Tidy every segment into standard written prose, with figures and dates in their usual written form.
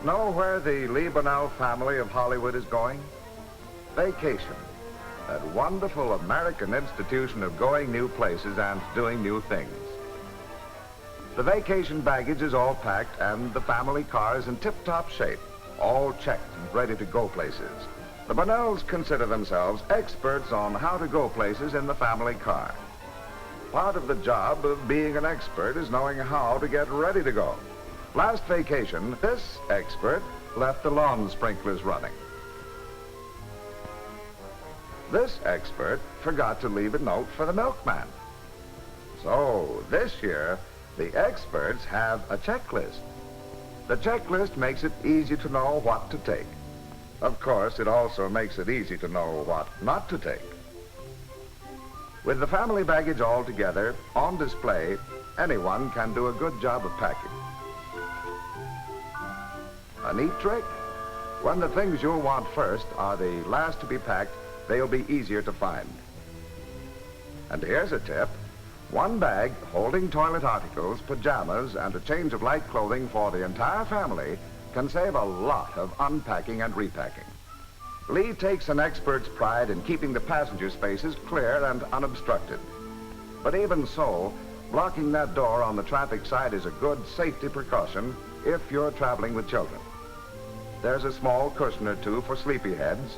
Know where the Lee Bonnells family of Hollywood is going? Vacation. That wonderful American institution of going new places and doing new things. The vacation baggage is all packed and the family car is in tip-top shape, all checked and ready to go places. The Bonnells consider themselves experts on how to go places in the family car. Part of the job of being an expert is knowing how to get ready to go. Last vacation, this expert left the lawn sprinklers running. This expert forgot to leave a note for the milkman. So this year, the experts have a checklist. The checklist makes it easy to know what to take. Of course, it also makes it easy to know what not to take. With the family baggage all together, on display, anyone can do a good job of packing. A neat trick? When the things you'll want first are the last to be packed, they'll be easier to find. And here's a tip. One bag holding toilet articles, pajamas, and a change of light clothing for the entire family can save a lot of unpacking and repacking. Lee takes an expert's pride in keeping the passenger spaces clear and unobstructed. But even so, blocking that door on the traffic side is a good safety precaution if you're traveling with children. There's a small cushion or two for sleepyheads,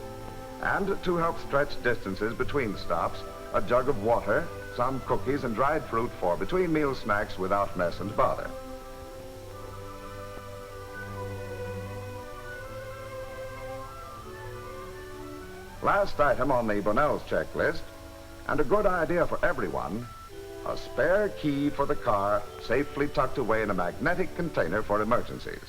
and to help stretch distances between stops, a jug of water, some cookies, and dried fruit for between meal snacks without mess and bother. Last item on the Bonnells checklist, and a good idea for everyone, a spare key for the car safely tucked away in a magnetic container for emergencies.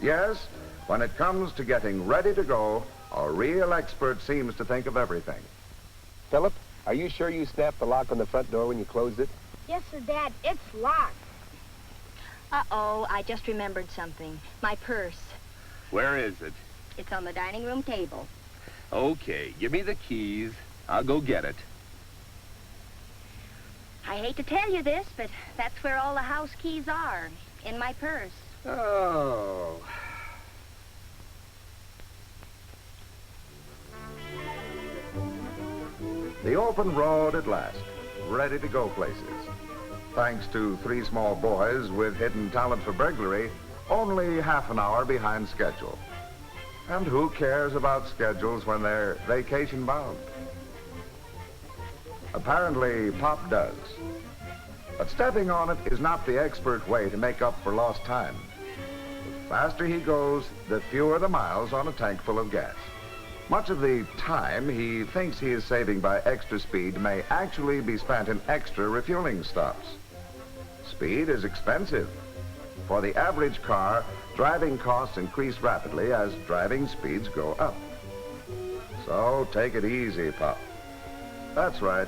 Yes, when it comes to getting ready to go, a real expert seems to think of everything. Philip, are you sure you snapped the lock on the front door when you closed it? Yes, sir, Dad. It's locked. Uh-oh, I just remembered something. My purse. Where is it? It's on the dining room table. Okay, give me the keys. I'll go get it. I hate to tell you this, but that's where all the house keys are, in my purse. Oh. The open road at last, ready to go places. Thanks to 3 small boys with hidden talent for burglary, only half an hour behind schedule. And who cares about schedules when they're vacation bound? Apparently, Pop does. But stepping on it is not the expert way to make up for lost time. The faster he goes, the fewer the miles on a tank full of gas. Much of the time he thinks he is saving by extra speed may actually be spent in extra refueling stops. Speed is expensive. For the average car, driving costs increase rapidly as driving speeds go up. So take it easy, Pop. That's right.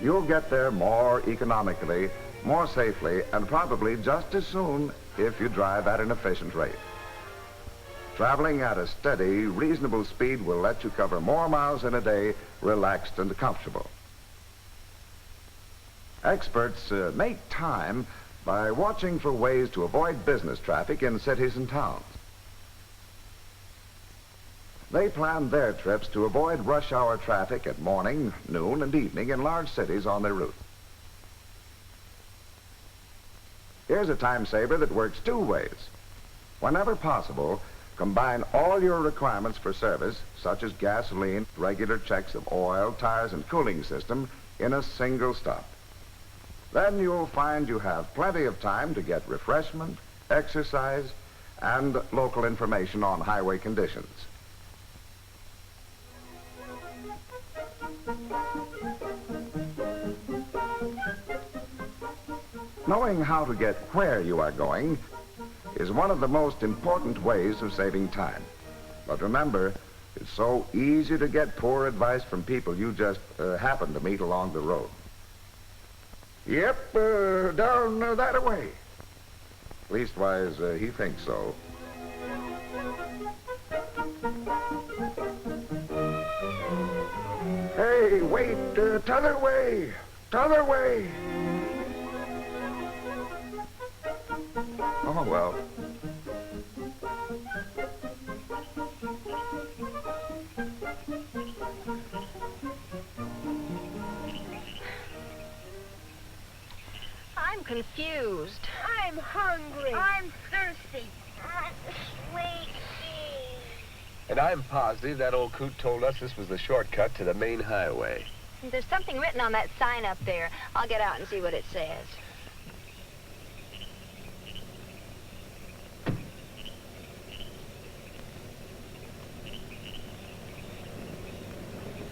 You'll get there more economically, more safely, and probably just as soon if you drive at an efficient rate. Traveling at a steady, reasonable speed will let you cover more miles in a day, relaxed and comfortable. Experts make time by watching for ways to avoid business traffic in cities and towns. They plan their trips to avoid rush hour traffic at morning, noon, and evening in large cities on their route. Here's a time saver that works 2 ways. Whenever possible, combine all your requirements for service, such as gasoline, regular checks of oil, tires, and cooling system, in a single stop. Then you'll find you have plenty of time to get refreshment, exercise, and local information on highway conditions. Knowing how to get where you are going is one of the most important ways of saving time. But remember, it's so easy to get poor advice from people you just happen to meet along the road. Yep, down that way. Leastwise, he thinks so. Hey, wait, t'other way, t'other way. Oh, well. confused. I'm hungry. I'm thirsty. I'm sleepy. And I'm positive that old coot told us this was the shortcut to the main highway. There's something written on that sign up there. I'll get out and see what it says.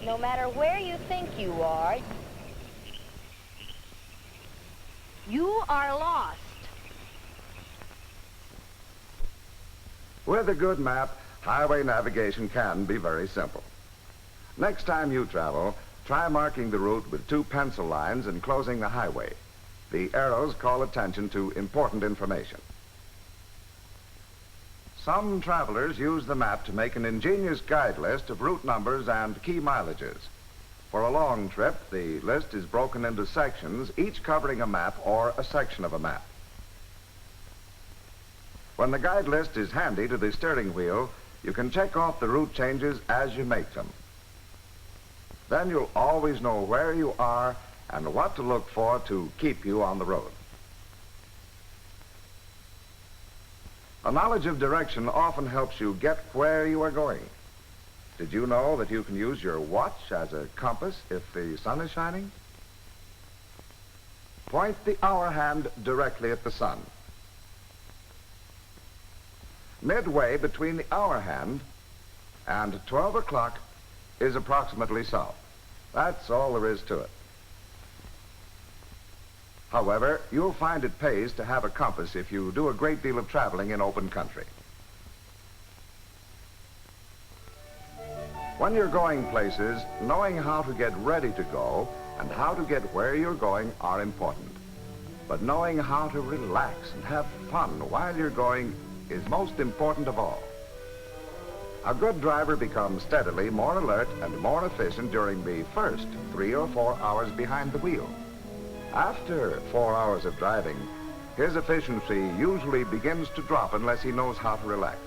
No matter where you think you are lost. With a good map, highway navigation can be very simple. Next time you travel, try marking the route with 2 pencil lines enclosing the highway. The arrows call attention to important information. Some travelers use the map to make an ingenious guide list of route numbers and key mileages. For a long trip, the list is broken into sections, each covering a map or a section of a map. When the guide list is handy to the steering wheel, you can check off the route changes as you make them. Then you'll always know where you are and what to look for to keep you on the road. A knowledge of direction often helps you get where you are going. Did you know that you can use your watch as a compass if the sun is shining? Point the hour hand directly at the sun. Midway between the hour hand and 12 o'clock is approximately south. That's all there is to it. However, you'll find it pays to have a compass if you do a great deal of traveling in open country. When you're going places, knowing how to get ready to go and how to get where you're going are important. But knowing how to relax and have fun while you're going is most important of all. A good driver becomes steadily more alert and more efficient during the first 3 or 4 hours behind the wheel. After 4 hours of driving, his efficiency usually begins to drop unless he knows how to relax.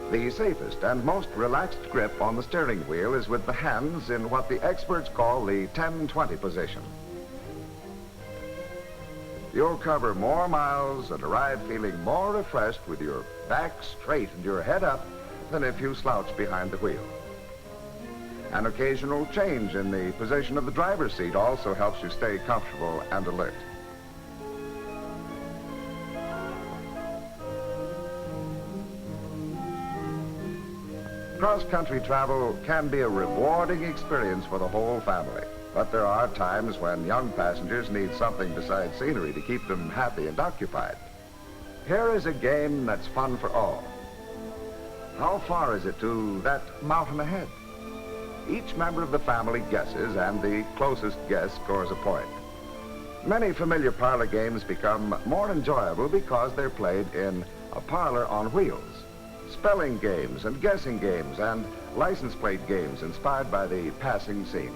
The safest and most relaxed grip on the steering wheel is with the hands in what the experts call the 10-20 position. You'll cover more miles and arrive feeling more refreshed with your back straight and your head up than if you slouch behind the wheel. An occasional change in the position of the driver's seat also helps you stay comfortable and alert. Cross-country travel can be a rewarding experience for the whole family, but there are times when young passengers need something besides scenery to keep them happy and occupied. Here is a game that's fun for all. How far is it to that mountain ahead? Each member of the family guesses, and the closest guess scores a point. Many familiar parlor games become more enjoyable because they're played in a parlor on wheels. Spelling games and guessing games and license plate games inspired by the passing scene.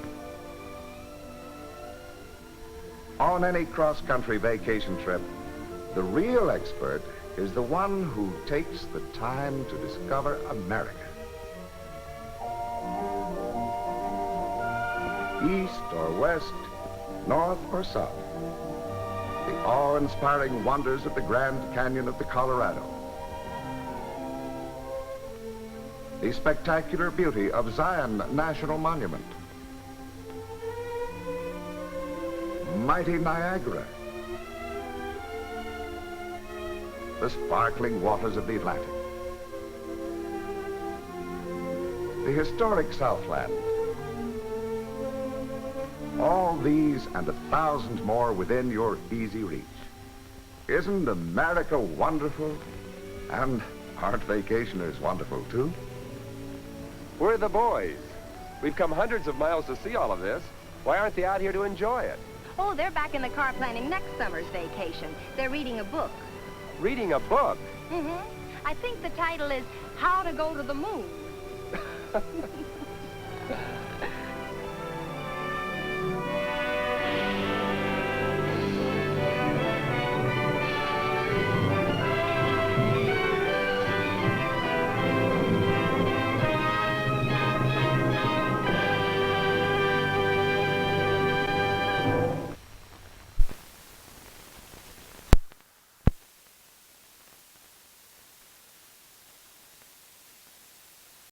On any cross-country vacation trip, the real expert is the one who takes the time to discover America. East or west, north or south. The awe-inspiring wonders of the Grand Canyon of the Colorado. The spectacular beauty of Zion National Monument. Mighty Niagara. The sparkling waters of the Atlantic. The historic Southland. All these and 1,000 more within your easy reach. Isn't America wonderful? And aren't vacationers wonderful too? We're the boys. We've come hundreds of miles to see all of this. Why aren't they out here to enjoy it? Oh, they're back in the car planning next summer's vacation. They're reading a book. Reading a book? Mm-hmm. I think the title is How to Go to the Moon.